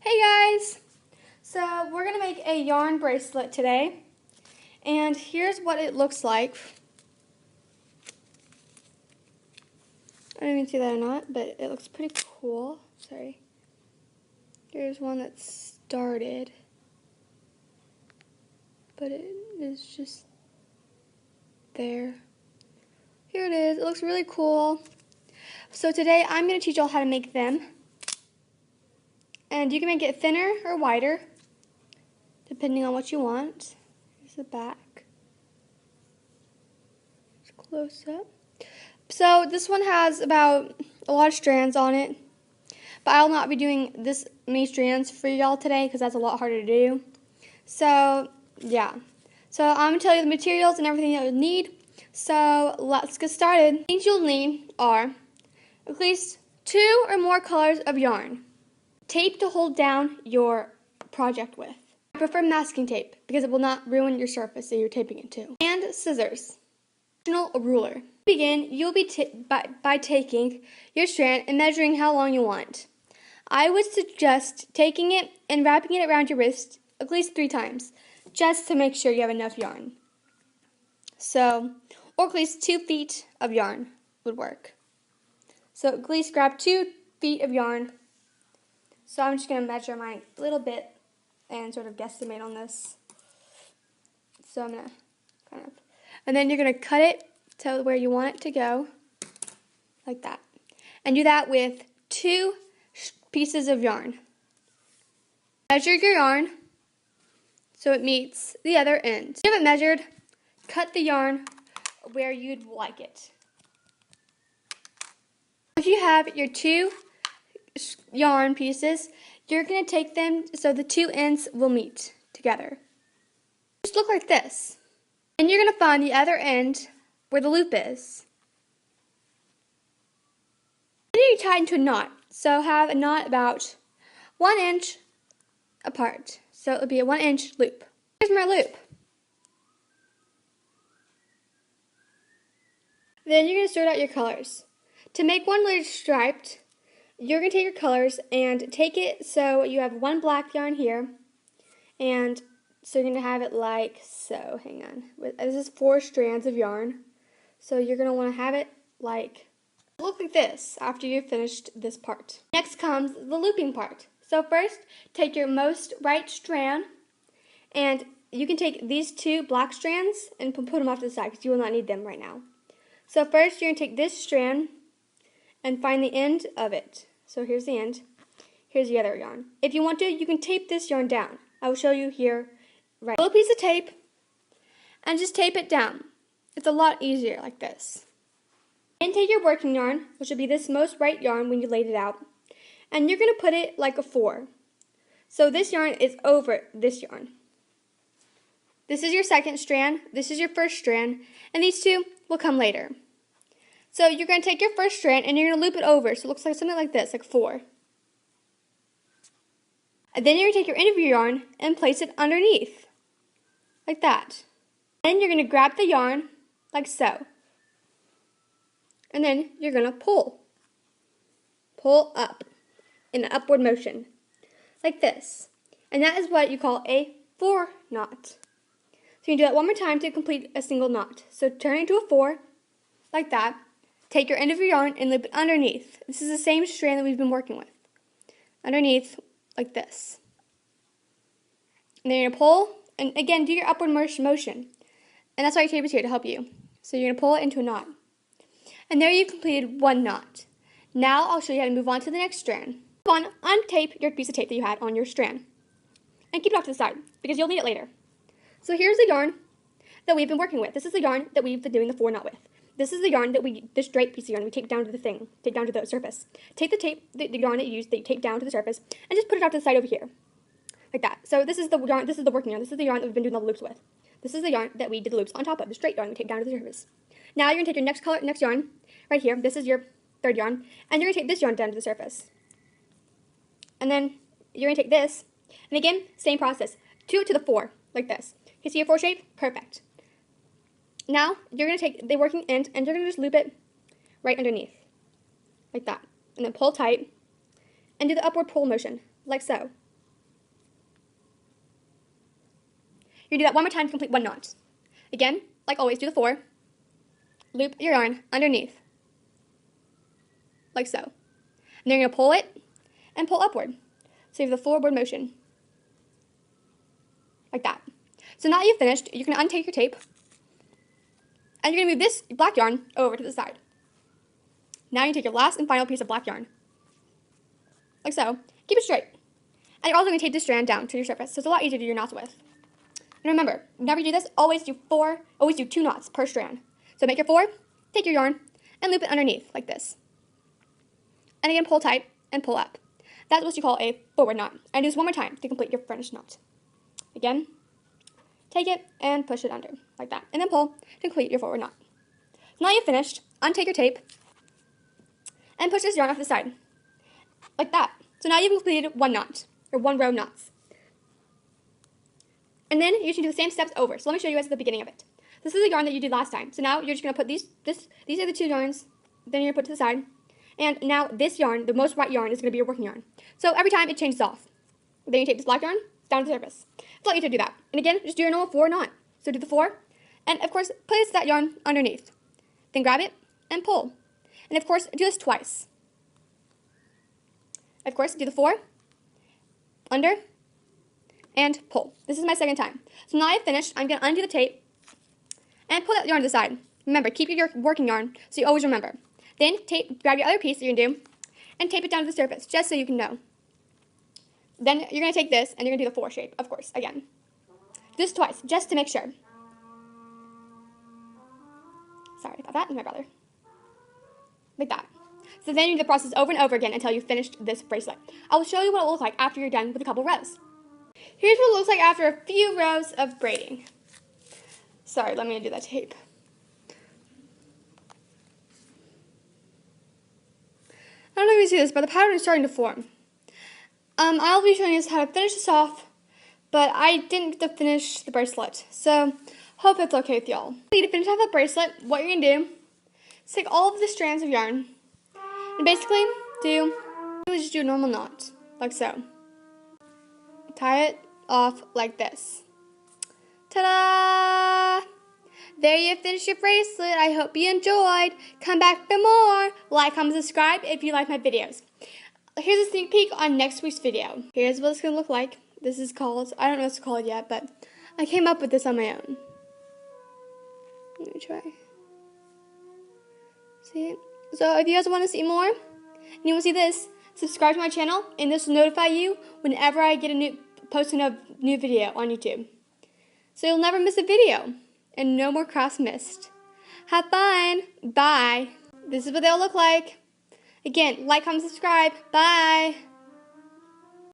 Hey guys! So we're going to make a yarn bracelet today, and here's what it looks like. I don't know if you can see that or not, but it looks pretty cool. Sorry. Here's one that started, but it is just there. Here it is. It looks really cool. So today I'm going to teach y'all how to make them. And you can make it thinner or wider, depending on what you want. Here's the back. Just close up. So this one has about a lot of strands on it, but I'll not be doing this many strands for y'all today because that's a lot harder to do. So yeah. So I'm going to tell you the materials and everything that you'll need. So let's get started. Things you'll need are at least 2 or more colors of yarn, tape to hold down your project with. I prefer masking tape because it will not ruin your surface that you're taping it to. And scissors. A ruler. To begin, you'll be by taking your strand and measuring how long you want. I would suggest taking it and wrapping it around your wrist at least 3 times, just to make sure you have enough yarn. So, or at least 2 feet of yarn would work. So at least grab 2 feet of yarn. So I'm just going to measure my little bit and sort of guesstimate on this. So I'm going to and then you're going to cut it to where you want it to go, like that. And do that with 2 pieces of yarn. Measure your yarn so it meets the other end. If you have it measured, cut the yarn where you'd like it. If you have your 2 yarn pieces, you're going to take them so the 2 ends will meet together. Just look like this. And you're going to find the other end where the loop is. Then you tie into a knot. So have a knot about 1 inch apart. So it'll be a 1 inch loop. Here's my loop. Then you're going to sort out your colors. To make one layer striped, you're going to take your colors and take it so you have 1 black yarn here, and so you're going to have it like so. Hang on. This is 4 strands of yarn, so you're going to want to have it look like this after you've finished this part. Next comes the looping part. So first, take your most right strand, and you can take these 2 black strands and put them off to the side because you will not need them right now. So first, you're going to take this strand and find the end of it. So here's the end. Here's the other yarn. If you want to, you can tape this yarn down. I will show you here. Right. Pull a piece of tape and just tape it down. It's a lot easier like this. And take your working yarn, which will be this most right yarn when you laid it out, and you're going to put it like a 4. So this yarn is over this yarn. This is your second strand, this is your first strand, and these 2 will come later. So you're going to take your first strand and you're going to loop it over so it looks like something like this, like 4. And then you're going to take your end of your yarn and place it underneath, like that. Then you're going to grab the yarn, like so. And then you're going to pull. Pull up in an upward motion, like this. And that is what you call a 4 knot. So you can do that one more time to complete a single knot. So turn into a 4, like that. Take your end of your yarn and loop it underneath. This is the same strand that we've been working with. Underneath, like this. And then you're going to pull, and again, do your upward motion. And that's why your tape is here, to help you. So you're going to pull it into a knot. And there you've completed 1 knot. Now I'll show you how to move on to the next strand. Move on, untape your piece of tape that you had on your strand. And keep it off to the side, because you'll need it later. So here's the yarn that we've been working with. This is the yarn that we've been doing the 4 knot with. This is the yarn that this straight piece of yarn we tape down to the thing, tape down to the surface. Take the tape, the yarn that you used, that you tape down to the surface, and just put it off to the side over here, like that. So this is the yarn. This is the working yarn. This is the yarn that we've been doing all the loops with. This is the yarn that we did the loops on top of, the straight yarn we taped down to the surface. Now you're gonna take your next yarn, right here. This is your 3rd yarn, and you're gonna take this yarn down to the surface. And then you're gonna take this, and again, same process. 2 to the 4, like this. You see a 4 shape? Perfect. Now, you're going to take the working end, and you're going to just loop it right underneath, like that. And then pull tight, and do the upward pull motion, like so. You're going to do that one more time to complete 1 knot. Again, like always, do the 4. Loop your yarn underneath, like so. And then you're going to pull it and pull upward. So you have the forward motion, like that. So now that you've finished, you're going to untake your tape, and you're going to move this black yarn over to the side. Now you take your last and final piece of black yarn, like so. Keep it straight. And you're also going to tape this strand down to your surface, so it's a lot easier to do your knots with. And remember, whenever you do this, always do 2 knots per strand. So make your 4, take your yarn, and loop it underneath, like this. And again, pull tight and pull up. That's what you call a forward knot. And do this one more time to complete your finished knot. Again, take it and push it under, like that. And then pull to complete your forward knot. So now you've finished, untake your tape, and push this yarn off the side, like that. So now you've completed 1 knot, or 1 row of knots. And then you should do the same steps over. So let me show you guys at the beginning of it. This is the yarn that you did last time. So now you're just going to put these are the 2 yarns, then you're going to put to the side. And now this yarn, the most white yarn, is going to be your working yarn. So every time it changes off. Then you take this black yarn down to the surface. It's a lot easier to do that. And again, just do your normal 4 knot. So do the 4, and of course, place that yarn underneath. Then grab it and pull. And of course, do this twice. Of course, do the 4, under, and pull. This is my second time. So now I've finished, I'm going to undo the tape and pull that yarn to the side. Remember, keep your working yarn so you always remember. Then grab your other piece that you're going to do and tape it down to the surface, just so you can know. Then you're going to take this and you're going to do the 4 shape, of course, again. Do this twice, just to make sure. Sorry about that, my brother. Like that. So then you do the process over and over again until you've finished this bracelet. I will show you what it will look like after you're done with a couple rows. Here's what it looks like after a few rows of braiding. Sorry, let me do that tape. I don't know if you can see this, but the pattern is starting to form. I'll be showing you how to finish this off, but I didn't get to finish the bracelet, so hope it's okay with y'all. To finish off the bracelet, what you're going to do is take all of the strands of yarn and basically just do a normal knot, like so. Tie it off like this. Ta-da! There you finish your bracelet. I hope you enjoyed. Come back for more. Like, comment, subscribe if you like my videos. Here's a sneak peek on next week's video. Here's what it's going to look like. This is called, I don't know what it's called yet, but I came up with this on my own. Let me try. See? So if you guys want to see more, and you want to see this, subscribe to my channel, and this will notify you whenever I get post a new video on YouTube. So you'll never miss a video, and no more crafts missed. Have fun. Bye. This is what they'll look like. Again, like, comment, subscribe. Bye.